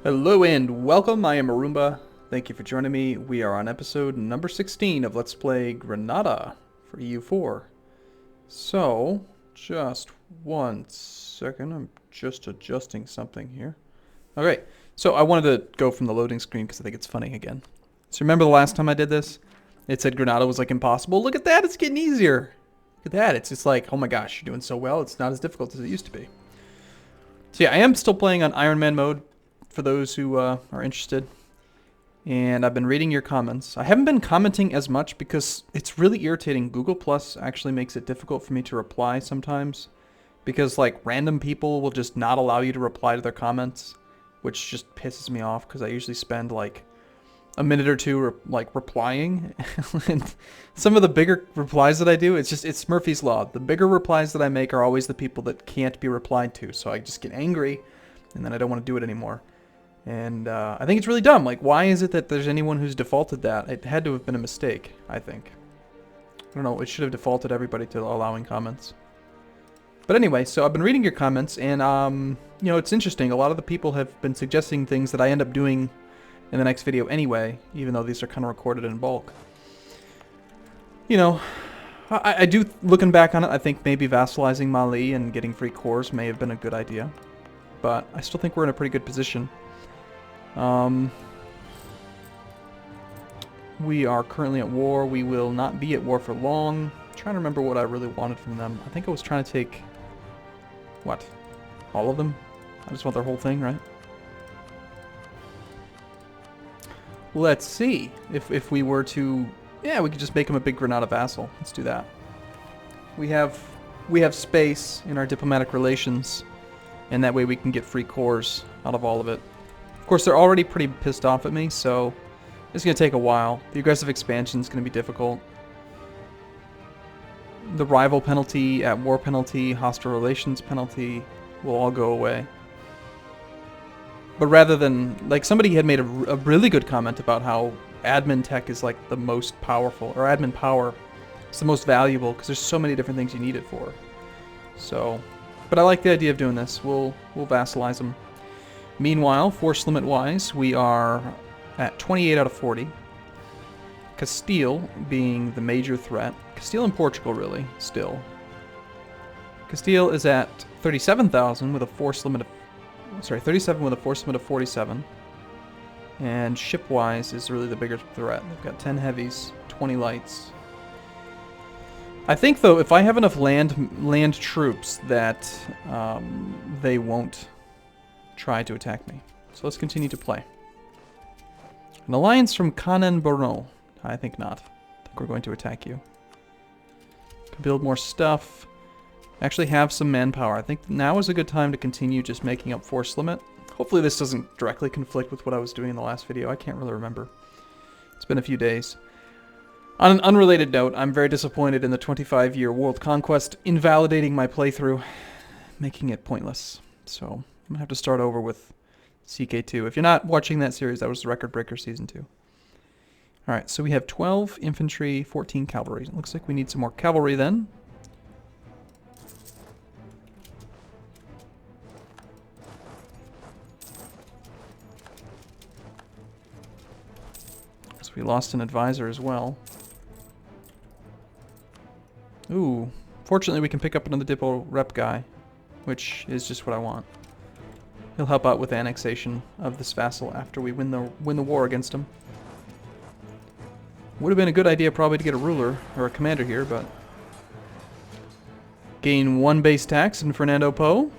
Hello and welcome, I am Arumba. Thank you for joining me. We are on episode number 16 of Let's Play Granada for EU4. So, just one second, I'm just adjusting something here. Okay, so I wanted to go from the loading screen because I think it's funny again. So remember the last time I did this? It said Granada was like impossible. Look at that, it's getting easier. Look at that, it's just like, oh my gosh, you're doing so well, it's not as difficult as it used to be. So yeah, I am still playing on Iron Man mode, for those who are interested. And I've been reading your comments. I haven't been commenting as much because it's really irritating. Google Plus actually makes it difficult for me to reply sometimes. Because like random people will just not allow you to reply to their comments. Which just pisses me off because I usually spend like a minute or two replying. And some of the bigger replies that I do, it's Murphy's Law. The bigger replies that I make are always the people that can't be replied to. So I just get angry and then I don't want to do it anymore. And I think it's really dumb. Like, why is it that there's anyone who's defaulted that? It had to have been a mistake, I think. I don't know, it should have defaulted everybody to allowing comments. But anyway, so I've been reading your comments, and, you know, it's interesting. A lot of the people have been suggesting things that I end up doing in the next video anyway, even though these are kind of recorded in bulk. You know, I do, looking back on it, I think maybe vassalizing Mali and getting free cores may have been a good idea. But I still think we're in a pretty good position. We are currently at war. We will not be at war for long. I'm trying to remember what I really wanted from them. I think I was trying to take... what? All of them? I just want their whole thing, right? Let's see. If we were to... yeah, we could just make them a big Granada vassal. Let's do that. We have space in our diplomatic relations, and that way we can get free cores out of all of it. Of course, they're already pretty pissed off at me, so it's going to take a while. The aggressive expansion is going to be difficult. The rival penalty, at war penalty, hostile relations penalty will all go away. But rather than, like, somebody had made a really good comment about how admin tech is like the most powerful, or admin power is the most valuable, because there's so many different things you need it for. So, but I like the idea of doing this. We'll vassalize them. Meanwhile, force limit-wise, we are at 28 out of 40. Castile being the major threat. Castile and Portugal, really, still. Castile is at 37,000 with a force limit of... sorry, 37 with a force limit of 47. And ship-wise is really the bigger threat. They've got 10 heavies, 20 lights. I think, though, if I have enough land troops that they won't try to attack me. So let's continue to play. An alliance from Caen Borno. I think not. I think we're going to attack you. Can build more stuff. Actually have some manpower. I think now is a good time to continue just making up force limit. Hopefully this doesn't directly conflict with what I was doing in the last video. I can't really remember. It's been a few days. On an unrelated note, I'm very disappointed in the 25-year world conquest invalidating my playthrough, making it pointless. So I'm going to have to start over with CK2. If you're not watching that series, that was the Record Breaker Season 2. Alright, so we have 12 infantry, 14 cavalry. It looks like we need some more cavalry then. So we lost an advisor as well. Ooh, fortunately we can pick up another Diplo rep guy, which is just what I want. He'll help out with annexation of this vassal after we win the war against him. Would have been a good idea probably to get a ruler or a commander here, but gain 1 base tax in Fernando Po.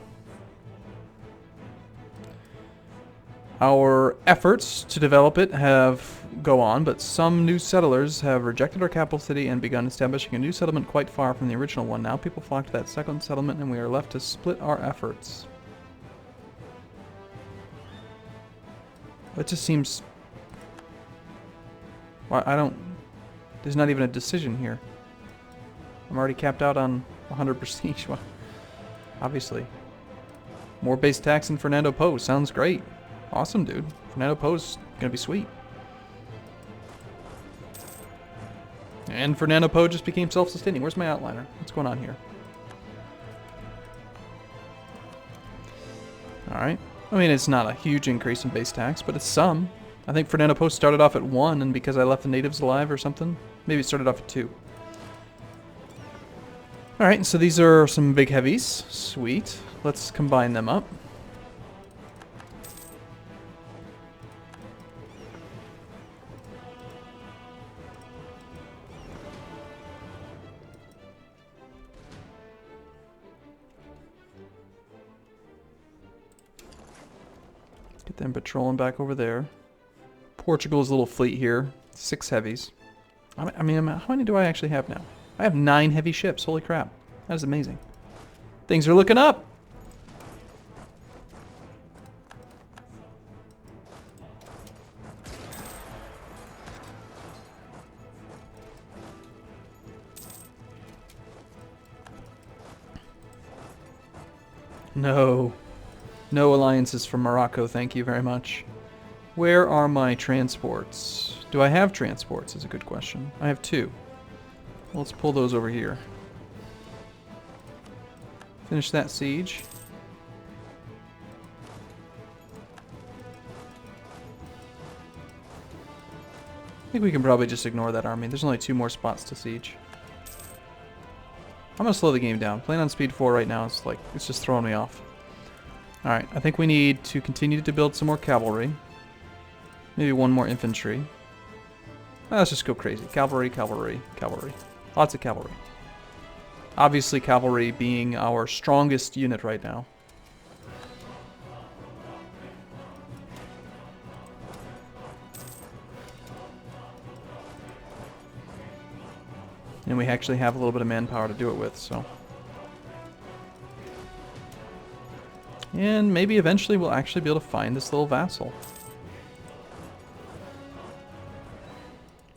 Our efforts to develop it go on, but some new settlers have rejected our capital city and begun establishing a new settlement quite far from the original one. Now people flock to that second settlement, and we are left to split our efforts. It just seems... well, I don't... there's not even a decision here. I'm already capped out on 100 prestige. Well, obviously. More base tax in Fernando Po. Sounds great. Awesome, dude. Fernando Po's gonna be sweet. And Fernando Po just became self-sustaining. Where's my outliner? What's going on here? Alright. I mean, it's not a huge increase in base tax, but it's some. I think Fernando Post started off at 1, and because I left the natives alive or something, maybe it started off at 2. Alright, so these are some big heavies. Sweet. Let's combine them up. Get them patrolling back over there. Portugal's little fleet here. 6 heavies. I mean, how many do I actually have now? I have 9 heavy ships. Holy crap. That is amazing. Things are looking up! No. No alliances from Morocco, thank you very much. Where are my transports? Do I have transports is a good question. I have 2. Let's pull those over here. Finish that siege. I think we can probably just ignore that army. There's only 2 more spots to siege. I'm gonna slow the game down. Playing on speed 4 right now is like, it's just throwing me off. Alright, I think we need to continue to build some more cavalry. Maybe 1 more infantry. Let's just go crazy. Cavalry, cavalry, cavalry. Lots of cavalry. Obviously cavalry being our strongest unit right now. And we actually have a little bit of manpower to do it with, so. And maybe eventually we'll actually be able to find this little vassal.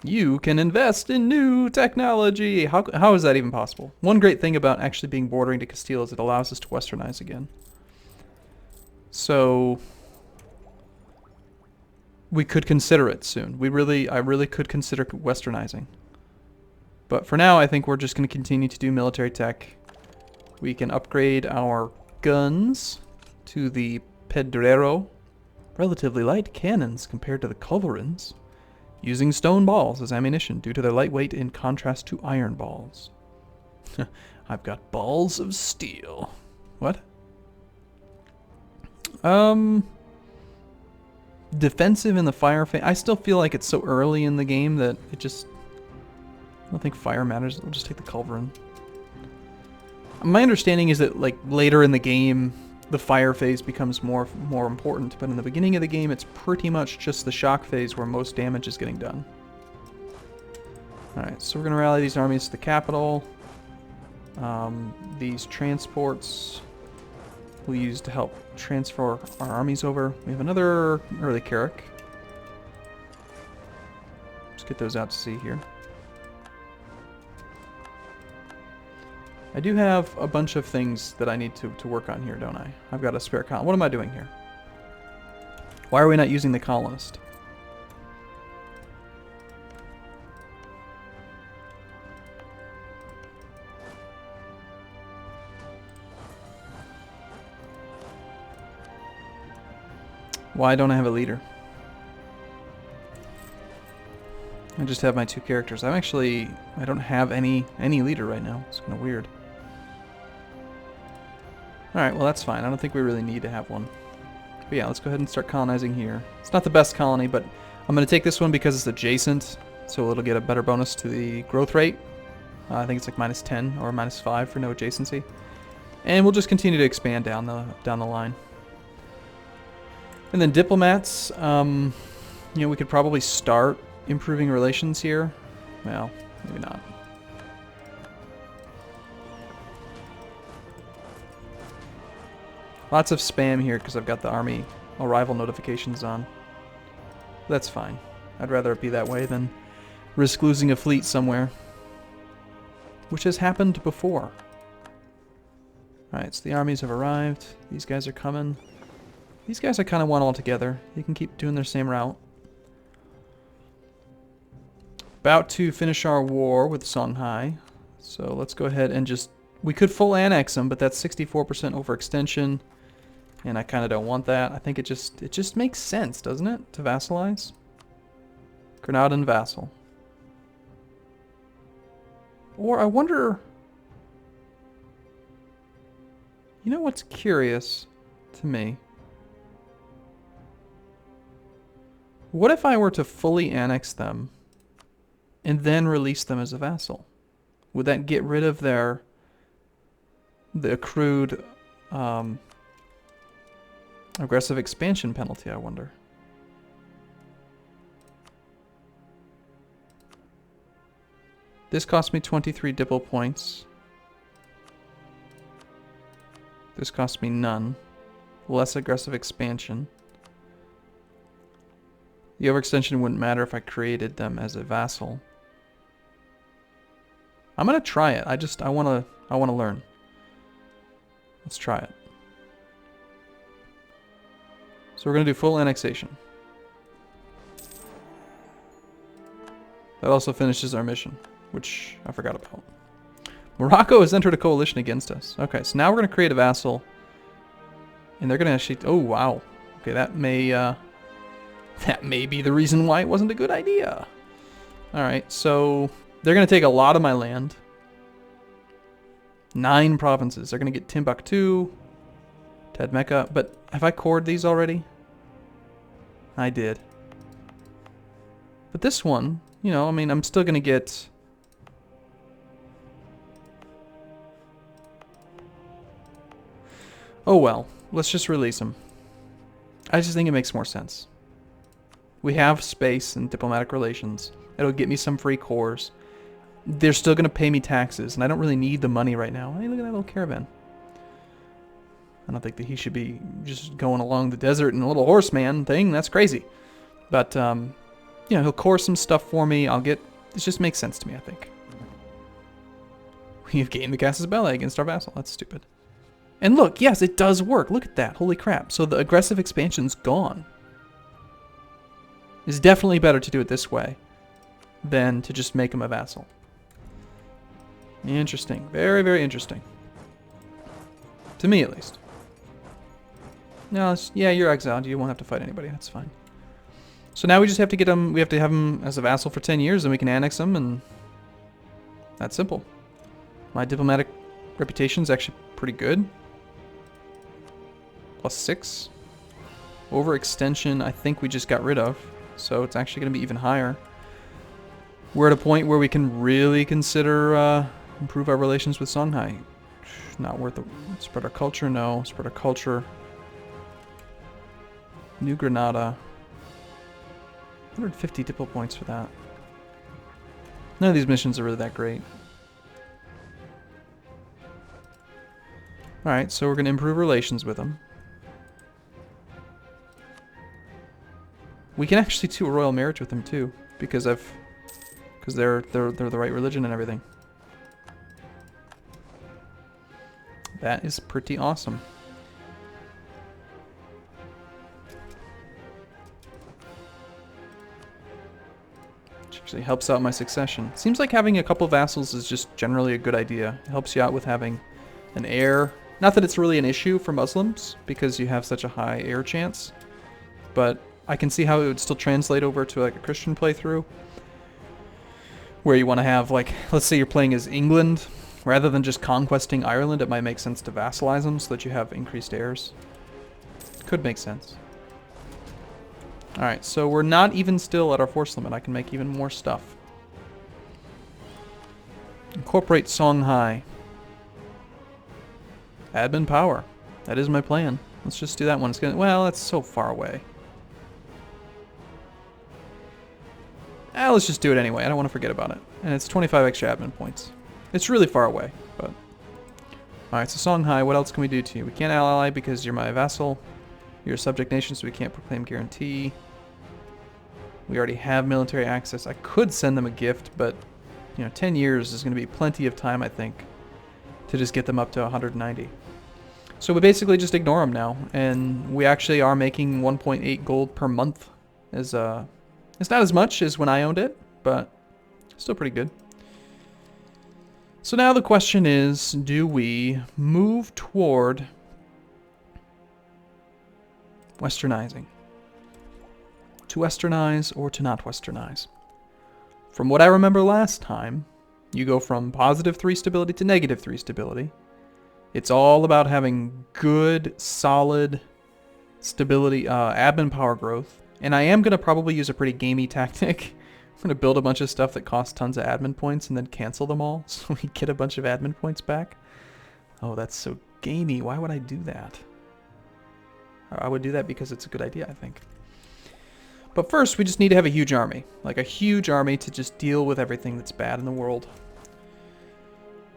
You can invest in new technology! How is that even possible? One great thing about actually being bordering to Castile is it allows us to westernize again. So we could consider it soon. I really could consider westernizing. But for now, I think we're just going to continue to do military tech. We can upgrade our guns to the Pedrero. Relatively light cannons compared to the culverins. Using stone balls as ammunition due to their lightweight in contrast to iron balls. I've got balls of steel. What? Defensive in the fire phase. I still feel like it's so early in the game that it just... I don't think fire matters. We'll just take the culverin. My understanding is that like later in the game, the fire phase becomes more important, but in the beginning of the game, it's pretty much just the shock phase where most damage is getting done. Alright, so we're going to rally these armies to the capital. These transports we'll use to help transfer our armies over. We have another early Carrack. Let's get those out to sea here. I do have a bunch of things that I need to work on here, don't I? I've got a spare colonist. What am I doing here? Why are we not using the colonist? Why don't I have a leader? I just have my 2 characters. I don't have any leader right now. It's kind of weird. Alright, well that's fine. I don't think we really need to have one. But yeah, let's go ahead and start colonizing here. It's not the best colony, but I'm going to take this one because it's adjacent, so it'll get a better bonus to the growth rate. I think it's like -10 or -5 for no adjacency. And we'll just continue to expand down the line. And then diplomats, you know, we could probably start improving relations here. Well, maybe not. Lots of spam here because I've got the army arrival notifications on. That's fine. I'd rather it be that way than risk losing a fleet somewhere. Which has happened before. Alright, so the armies have arrived. These guys are coming. These guys I kind of want all together. They can keep doing their same route. About to finish our war with Songhai. So let's go ahead and just... We could full annex them, but that's 64% overextension. And I kind of don't want that. I think it just makes sense, doesn't it, to vassalize? Granadan vassal. Or I wonder... You know what's curious to me? What if I were to fully annex them and then release them as a vassal? Would that get rid of the accrued aggressive expansion penalty, I wonder? This cost me 23 diplo points. This cost me none. Less aggressive expansion. The overextension wouldn't matter if I created them as a vassal. I'm gonna try it. I wanna learn. Let's try it. So we're gonna do full annexation. That also finishes our mission, which I forgot about. Morocco has entered a coalition against us. Okay, so now we're gonna create a vassal, and they're gonna actually. Oh wow. Okay, that may be the reason why it wasn't a good idea. All right, so they're gonna take a lot of my land. 9 provinces. They're gonna get Timbuktu, Tadmeka, but have I cored these already? I did. But this one, you know, I mean, I'm still gonna get. Oh well, let's just release them. I just think it makes more sense. We have space and diplomatic relations. It'll get me some free cores. They're still going to pay me taxes, and I don't really need the money right now. Hey, look at that little caravan. I don't think that he should be just going along the desert in a little horseman thing. That's crazy. But, you know, he'll core some stuff for me. I'll get... It just makes sense to me, I think. We've gained the Casus Belli against our vassal. That's stupid. And look, yes, it does work. Look at that. Holy crap. So the aggressive expansion's gone. It's definitely better to do it this way than to just make him a vassal. Interesting. Very, very interesting. To me, at least. No, yeah, you're exiled. You won't have to fight anybody. That's fine. So now we just have to get him... We have to have him as a vassal for 10 years, and we can annex him, and... That's simple. My diplomatic reputation's actually pretty good. +6. Overextension, I think we just got rid of. So it's actually going to be even higher. We're at a point where we can really consider improve our relations with Songhai. Not worth it. Spread our culture, no. Spread our culture. New Granada. 150 diplo points for that. None of these missions are really that great. Alright, so we're going to improve relations with them. We can actually do a royal marriage with them too, because they're the right religion and everything. That is pretty awesome. Which actually helps out my succession. Seems like having a couple vassals is just generally a good idea. It helps you out with having an heir. Not that it's really an issue for Muslims, because you have such a high heir chance, but I can see how it would still translate over to like a Christian playthrough, where you want to have, like, let's say you're playing as England, rather than just conquesting Ireland, it might make sense to vassalize them so that you have increased heirs. Could make sense. Alright, so we're not even still at our force limit. I can make even more stuff. Incorporate Songhai. Admin power. That is my plan. Let's just do that one. It's gonna, well, that's so far away. Let's just do it anyway. I don't want to forget about it. And it's 25 extra admin points. It's really far away, but... Alright, so Songhai, what else can we do to you? We can't ally because you're my vassal. You're a subject nation, so we can't proclaim guarantee. We already have military access. I could send them a gift, but, you know, 10 years is going to be plenty of time, I think, to just get them up to 190. So we basically just ignore them now, and we actually are making 1.8 gold per month. It's not as much as when I owned it, but still pretty good. So now the question is, do we move toward Westernizing. To westernize or to not westernize. From what I remember last time, you go from +3 stability to -3 stability. It's all about having good, solid stability, admin power growth. And I am going to probably use a pretty gamey tactic. I'm going to build a bunch of stuff that costs tons of admin points and then cancel them all so we get a bunch of admin points back. Oh, that's so gamey. Why would I do that? I would do that because it's a good idea, I think. But first, we just need to have a huge army. Like a huge army to just deal with everything that's bad in the world.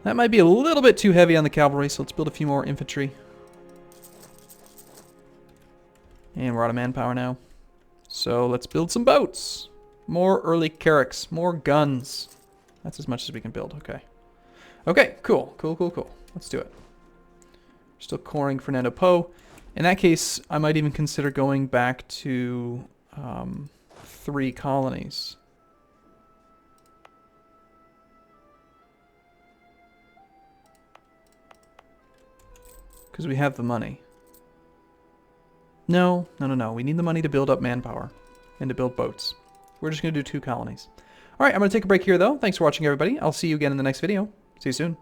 That might be a little bit too heavy on the cavalry, so let's build a few more infantry. And we're out of manpower now. So let's build some boats. More early carracks. More guns. That's as much as we can build. Okay. Okay, cool. Cool, cool, cool. Let's do it. Still coring Fernando Po. In that case, I might even consider going back to 3 colonies. Because we have the money. No. We need the money to build up manpower and to build boats. We're just going to do 2 colonies. All right, I'm going to take a break here, though. Thanks for watching, everybody. I'll see you again in the next video. See you soon.